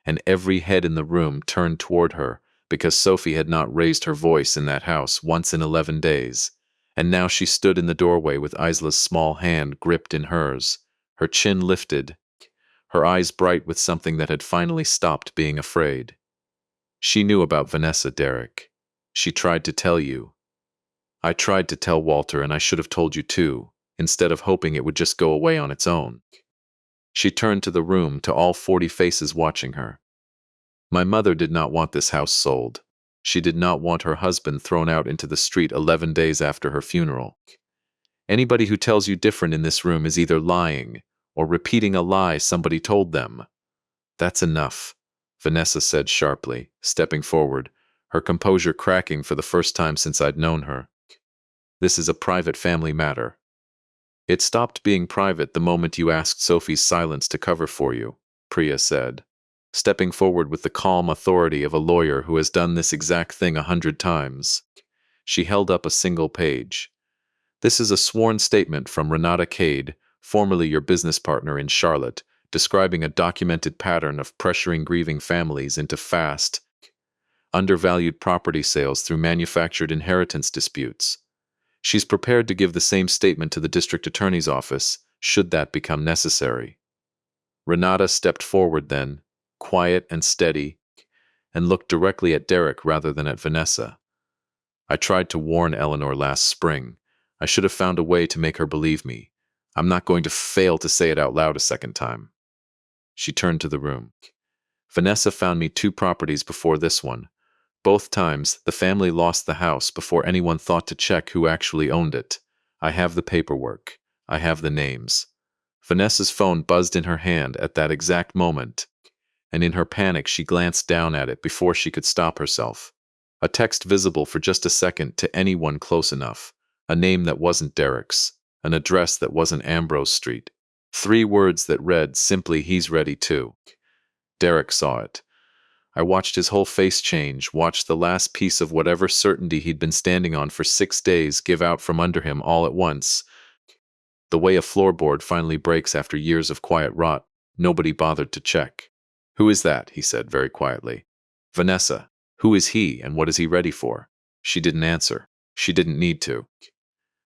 and every head in the room turned toward her, because Sophie had not raised her voice in that house once in 11 days, and now she stood in the doorway with Isla's small hand gripped in hers, her chin lifted, her eyes bright with something that had finally stopped being afraid. She knew about Vanessa, Derek. She tried to tell you. I tried to tell Walter, and I should have told you too, instead of hoping it would just go away on its own. She turned to the room, to all 40 faces watching her. My mother did not want this house sold. She did not want her husband thrown out into the street 11 days after her funeral. Anybody who tells you different in this room is either lying or repeating a lie somebody told them. That's enough, Vanessa said sharply, stepping forward, her composure cracking for the first time since I'd known her. This is a private family matter. It stopped being private the moment you asked Sophie's silence to cover for you, Priya said, stepping forward with the calm authority of a lawyer who has done this exact thing 100 times. She held up a single page. This is a sworn statement from Renata Cade, formerly your business partner in Charlotte, describing a documented pattern of pressuring grieving families into fast, undervalued property sales through manufactured inheritance disputes. She's prepared to give the same statement to the district attorney's office, should that become necessary. Renata stepped forward then, quiet and steady, and looked directly at Derek rather than at Vanessa. I tried to warn Eleanor last spring. I should have found a way to make her believe me. I'm not going to fail to say it out loud a second time. She turned to the room. Vanessa found me 2 properties before this one. Both times, the family lost the house before anyone thought to check who actually owned it. I have the paperwork. I have the names. Vanessa's phone buzzed in her hand at that exact moment, and in her panic she glanced down at it before she could stop herself. A text visible for just a second to anyone close enough. A name that wasn't Derek's. An address that wasn't Ambrose Street. 3 words that read simply, "He's ready too." Derek saw it. I watched his whole face change, watched the last piece of whatever certainty he'd been standing on for 6 days give out from under him all at once. The way a floorboard finally breaks after years of quiet rot, nobody bothered to check. "Who is that?" he said very quietly. "Vanessa. Who is he, and what is he ready for?" She didn't answer. She didn't need to.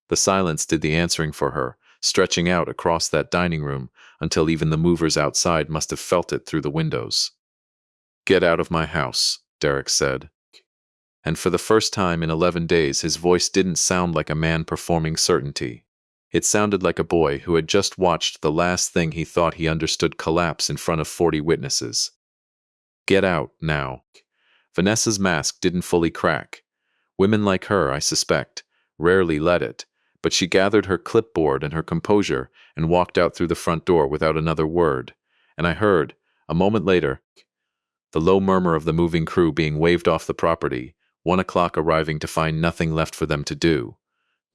The silence did the answering for her, stretching out across that dining room until even the movers outside must have felt it through the windows. "Get out of my house," Derek said. And for the first time in 11 days, his voice didn't sound like a man performing certainty. It sounded like a boy who had just watched the last thing he thought he understood collapse in front of 40 witnesses. "Get out, now." Vanessa's mask didn't fully crack. Women like her, I suspect, rarely let it, but she gathered her clipboard and her composure and walked out through the front door without another word. And I heard, a moment later, the low murmur of the moving crew being waved off the property, 1 o'clock arriving to find nothing left for them to do.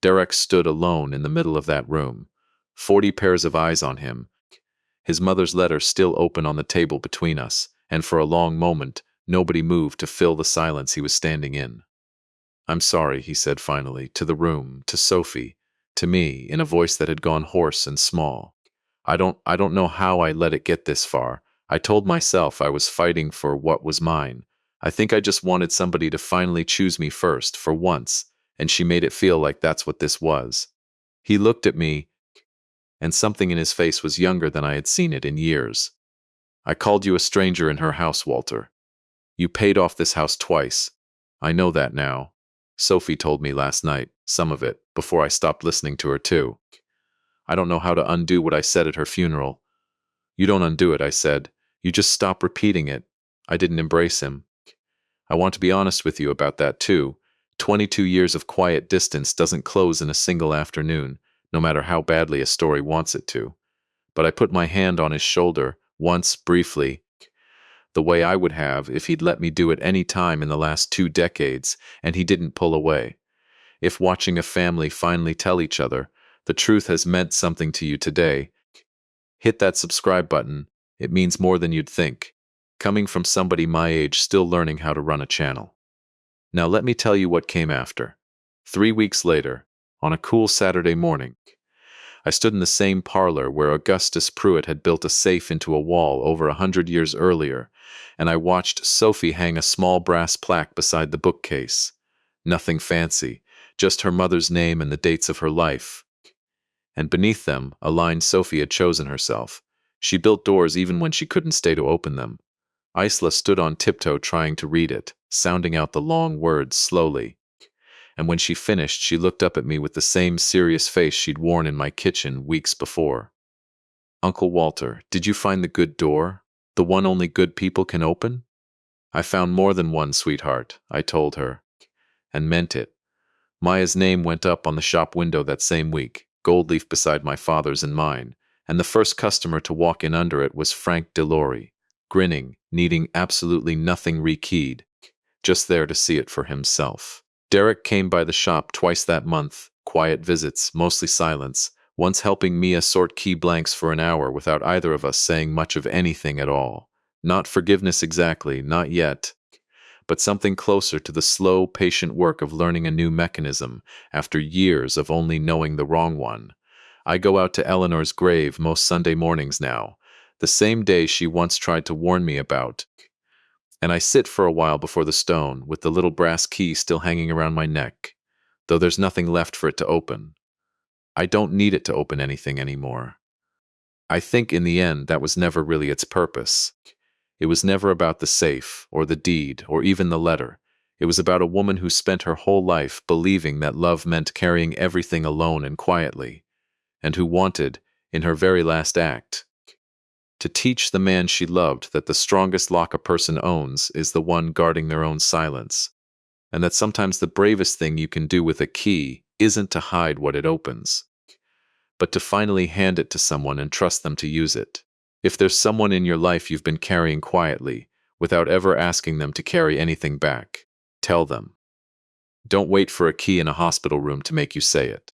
Derek stood alone in the middle of that room, 40 pairs of eyes on him, his mother's letter still open on the table between us, and for a long moment, nobody moved to fill the silence he was standing in. "I'm sorry," he said finally, to the room, to Sophie, to me, in a voice that had gone hoarse and small. I don't know how I let it get this far. I told myself I was fighting for what was mine. I think I just wanted somebody to finally choose me first, for once, and she made it feel like that's what this was." He looked at me, and something in his face was younger than I had seen it in years. "I called you a stranger in her house, Walter. You paid off this house twice. I know that now. Sophie told me last night, some of it, before I stopped listening to her too. I don't know how to undo what I said at her funeral." "You don't undo it," I said. "You just stop repeating it." I didn't embrace him. "I want to be honest with you about that too. 22 years of quiet distance doesn't close in a single afternoon, no matter how badly a story wants it to." But I put my hand on his shoulder, once, briefly, the way I would have if he'd let me do it any time in the last 2 decades, and he didn't pull away. If watching a family finally tell each other, "The truth has meant something to you today," hit that subscribe button. It means more than you'd think, coming from somebody my age still learning how to run a channel. Now let me tell you what came after. 3 weeks later, on a cool Saturday morning, I stood in the same parlor where Augustus Pruitt had built a safe into a wall over 100 years earlier, and I watched Sophie hang a small brass plaque beside the bookcase. Nothing fancy, just her mother's name and the dates of her life. And beneath them, a line Sophie had chosen herself. She built doors even when she couldn't stay to open them. Isla stood on tiptoe trying to read it, sounding out the long words slowly. And when she finished, she looked up at me with the same serious face she'd worn in my kitchen weeks before. "Uncle Walter, did you find the good door? The one only good people can open?" "I found more than one, sweetheart," I told her, and meant it. Maya's name went up on the shop window that same week, gold leaf beside my father's and mine, and the first customer to walk in under it was Frank DeLore, grinning, needing absolutely nothing rekeyed, just there to see it for himself. Derek came by the shop twice that month, quiet visits, mostly silence, once helping Mia sort key blanks for an hour without either of us saying much of anything at all. Not forgiveness exactly, not yet, but something closer to the slow, patient work of learning a new mechanism after years of only knowing the wrong one. I go out to Eleanor's grave most Sunday mornings now, the same day she once tried to warn me about, and I sit for a while before the stone with the little brass key still hanging around my neck, though there's nothing left for it to open. I don't need it to open anything anymore. I think in the end that was never really its purpose. It was never about the safe, or the deed, or even the letter. It was about a woman who spent her whole life believing that love meant carrying everything alone and quietly, and who wanted, in her very last act, to teach the man she loved that the strongest lock a person owns is the one guarding their own silence, and that sometimes the bravest thing you can do with a key isn't to hide what it opens, but to finally hand it to someone and trust them to use it. If there's someone in your life you've been carrying quietly, without ever asking them to carry anything back, tell them. Don't wait for a key in a hospital room to make you say it.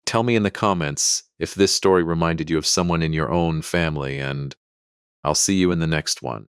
Tell me in the comments if this story reminded you of someone in your own family, and I'll see you in the next one.